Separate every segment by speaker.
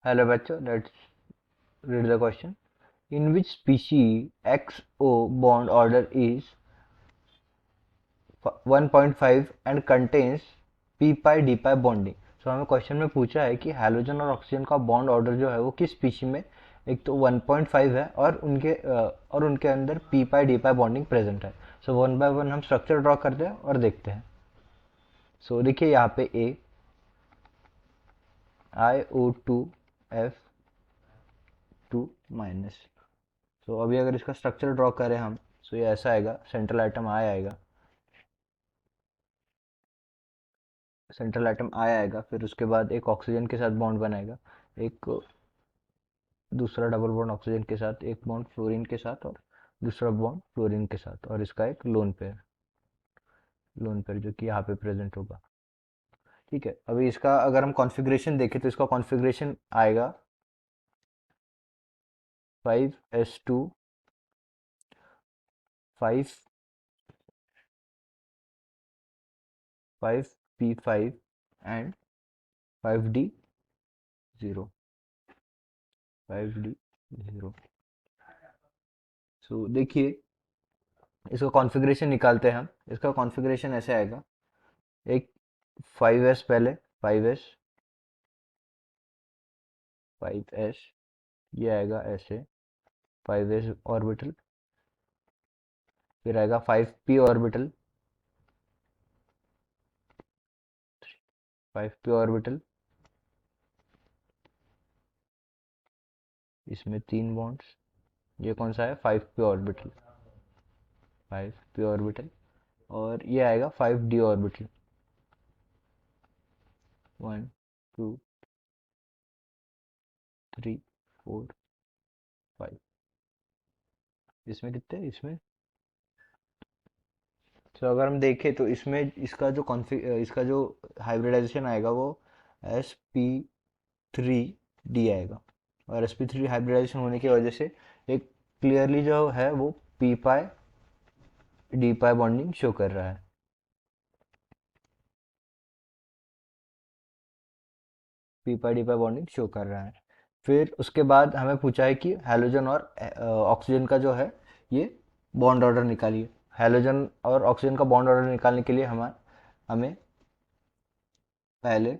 Speaker 1: Hello बच्चों, let's read the question. In which species XO bond order is 1.5 and contains p pi d pi bonding? So हमें question में पूछा है कि halogen और oxygen का बॉन्ड ऑर्डर जो है वो किस स्पीशी में एक तो 1.5 है और उनके अंदर p pi d pi bonding present है. सो वन बाय वन हम स्ट्रक्चर ड्रॉ करते हैं और देखते हैं. सो देखिए यहाँ पे A IO2F2 माइनस. तो अभी अगर इसका स्ट्रक्चर ड्रॉ करें हम, तो ये ऐसा आएगा. सेंट्रल एटम आई आएगा, फिर उसके बाद एक ऑक्सीजन के साथ बॉन्ड बनाएगा, एक दूसरा डबल बॉन्ड ऑक्सीजन के साथ, एक बॉन्ड फ्लोरीन के साथ और दूसरा बॉन्ड फ्लोरीन के साथ, और इसका एक लोन पेयर जो कि यहाँ पे प्रेजेंट होगा. ठीक है. अभी इसका अगर हम कॉन्फ़िगरेशन देखें तो इसका कॉन्फ़िगरेशन आएगा 5s2 5 5p5 and 5d0 5d0. सो देखिए इसका कॉन्फ़िगरेशन निकालते हैं हम. इसका कॉन्फ़िगरेशन ऐसे आएगा. एक 5s पहले, 5s 5s, ये आएगा ऐसे 5s ऑर्बिटल, फिर आएगा 5p ऑर्बिटल, 5p ऑर्बिटल, इसमें तीन बॉन्ड्स. ये कौन सा है? 5p orbital, 5p orbital. और ये आएगा 5d ऑर्बिटल, 1 2 3 4 5. इसमें कितने? इसमें तो अगर हम देखें तो इसमें इसका जो हाइब्रिडाइजेशन आएगा वो sp3d आएगा. और sp3 हाइब्रिडाइजेशन होने की वजह से एक क्लियरली जो है वो p पाई d पाई बॉन्डिंग शो कर रहा है. p पाई d पाई बॉन्डिंग शो कर रहा है. फिर उसके बाद हमें पूछा है कि हैलोजन और ऑक्सीजन का जो है ये बॉन्ड ऑर्डर निकालिए. हैलोजन और ऑक्सीजन का बॉन्ड ऑर्डर निकालने के लिए हमें पहले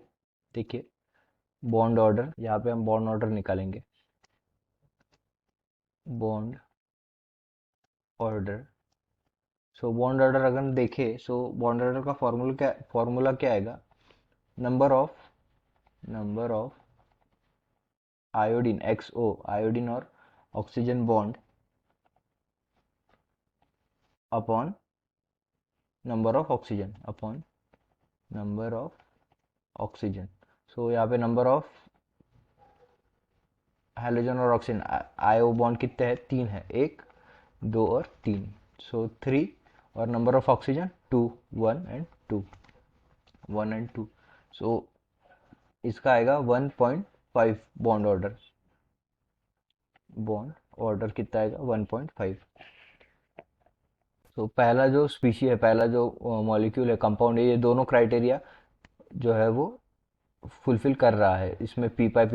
Speaker 1: देखिए बॉन्ड ऑर्डर, यहाँ पे हम बॉन्ड ऑर्डर निकालेंगे. Bond order. So bond order अगर हम देखें, सो बॉन्ड ऑर्डर का फॉर्मूला क्या आएगा? Number of iodine XO, iodine और oxygen bond upon number of oxygen. So यहाँ पे नंबर ऑफ हाइड्रोजन और ऑक्सीजन आयो बॉन्ड कितने हैं? तीन है, एक दो और तीन. So three. और number of oxygen two, 1 and 2. So इसका आएगा 1.5 बॉन्ड ऑर्डर कितना आएगा? 1.5. तो पहला जो स्पीशी है, पहला जो मॉलिक्यूल है, कंपाउंड है, ये दोनों क्राइटेरिया जो है वो फुलफिल कर रहा है. इसमें पी पाई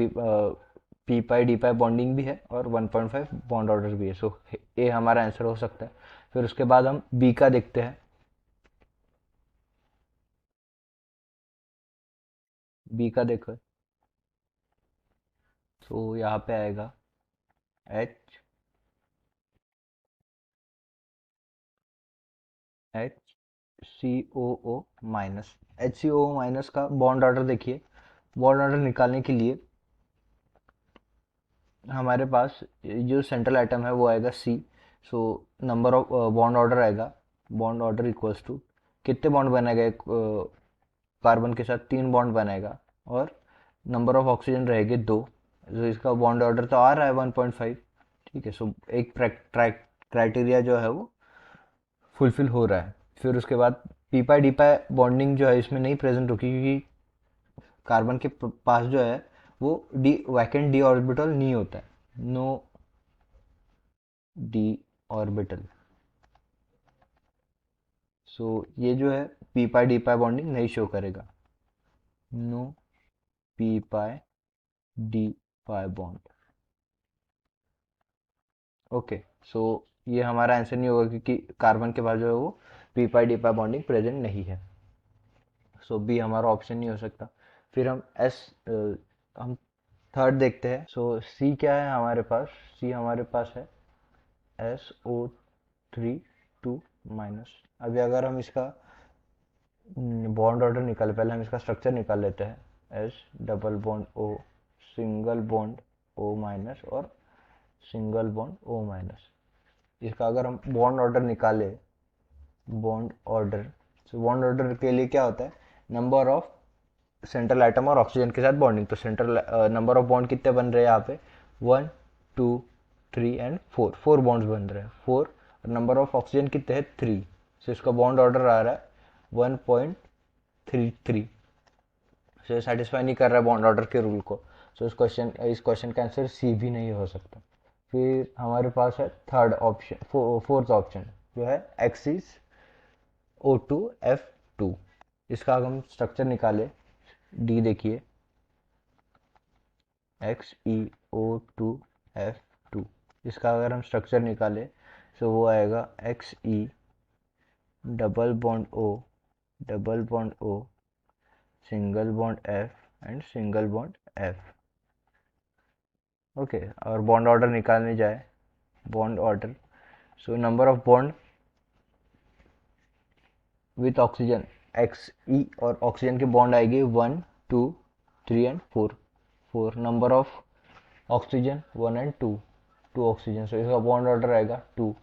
Speaker 1: डी पाई बॉन्डिंग भी है और 1.5 बॉन्ड ऑर्डर भी है. सो ए हमारा आंसर हो सकता है. फिर उसके बाद हम बी का देखते हैं. बी का देखो तो यहाँ पे आएगा HCOO माइनस का बॉन्ड ऑर्डर देखिए. बॉन्ड ऑर्डर निकालने के लिए हमारे पास जो सेंट्रल आइटम है वो आएगा C. So number of bond order आएगा, बॉन्ड ऑर्डर इक्वल्स टू कितने बॉन्ड बनाएगा? एक कार्बन के साथ तीन बॉन्ड बनाएगा और नंबर ऑफ ऑक्सीजन रहेंगे दो. तो इसका बॉन्ड ऑर्डर तो आ रहा है 1.5. ठीक है. सो एक क्राइटेरिया जो है वो फुलफिल हो रहा है. फिर उसके बाद पीपाई डीपाई बॉन्डिंग जो है इसमें नहीं प्रेजेंट होगी, क्योंकि कार्बन के पास जो है वो डी वैकेंट डी ऑर्बिटल नहीं होता है. No D orbital. सो ये जो है पी पाई डी पाई बॉन्डिंग नहीं शो करेगा. नो पी पाई डी pi बॉन्ड। ओके, सो ये हमारा आंसर नहीं होगा क्योंकि कार्बन के पास जो है वो पी पाई डी पाई बॉन्डिंग प्रेजेंट नहीं है। सो बी हमारा ऑप्शन नहीं हो सकता। फिर हम थर्ड देखते हैं। सो सी क्या है हमारे पास? सी हमारे पास है SO3 2-। अभी अगर हम इसका बॉन्ड ऑर्डर निकाले, पहले हम इसका स्ट्रक्चर निकाल लेते हैं। S double bond O, single bond O minus और सिंगल बॉन्ड ओ माइनस। इसका अगर हम बॉन्ड ऑर्डर निकाले, बॉन्ड ऑर्डर, तो बॉन्ड ऑर्डर के लिए क्या होता है? नंबर ऑफ सेंट्रल आइटम और ऑक्सीजन के साथ बॉन्डिंग। तो सेंट्रल नंबर ऑफ बॉन्ड कितने बन रहे हैं यहाँ पे? 1 2 3 एंड 4 बॉन्ड्स बन रहे हैं, 4। और नंबर ऑफ ऑक्सीजन कितने हैं? 3। सो इसका बॉन्ड ऑर्डर आ रहा है 1.33। सो सेटिस्फाई नहीं कर रहा है बॉन्ड ऑर्डर के रूल को। सो इस क्वेश्चन का आंसर सी भी नहीं हो सकता। फिर हमारे पास है थर्ड ऑप्शन, फोर्थ ऑप्शन जो है एक्सिस O2F2। इसका अगर हम स्ट्रक्चर निकाले, डी देखिए, XeO2F2। इसका अगर हम स्ट्रक्चर निकाले तो वो आएगा Xe double bond O, double bond O, single bond F and single bond F। Okay, और बॉन्ड ऑर्डर निकालने जाए, bond order, so number of bond with oxygen Xe, और ऑक्सीजन की बॉन्ड आएगी 1 2 3 and 4। Number of oxygen 1 and 2, 2 oxygen. So इसका bond order आएगा 2,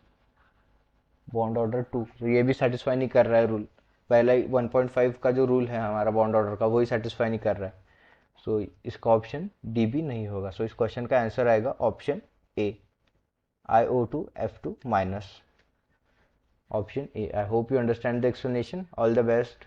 Speaker 1: bond order 2। तो ये भी सेटिस्फाई नहीं कर रहा है रूल। पहला ही 1.5 का जो रूल है हमारा बॉन्ड ऑर्डर का, वही सेटिस्फाई नहीं कर रहा है। सो इसका ऑप्शन डी भी नहीं होगा। सो इस क्वेश्चन का आंसर आएगा option A, IO2F2 minus. Option A. I hope you understand the explanation. All the best.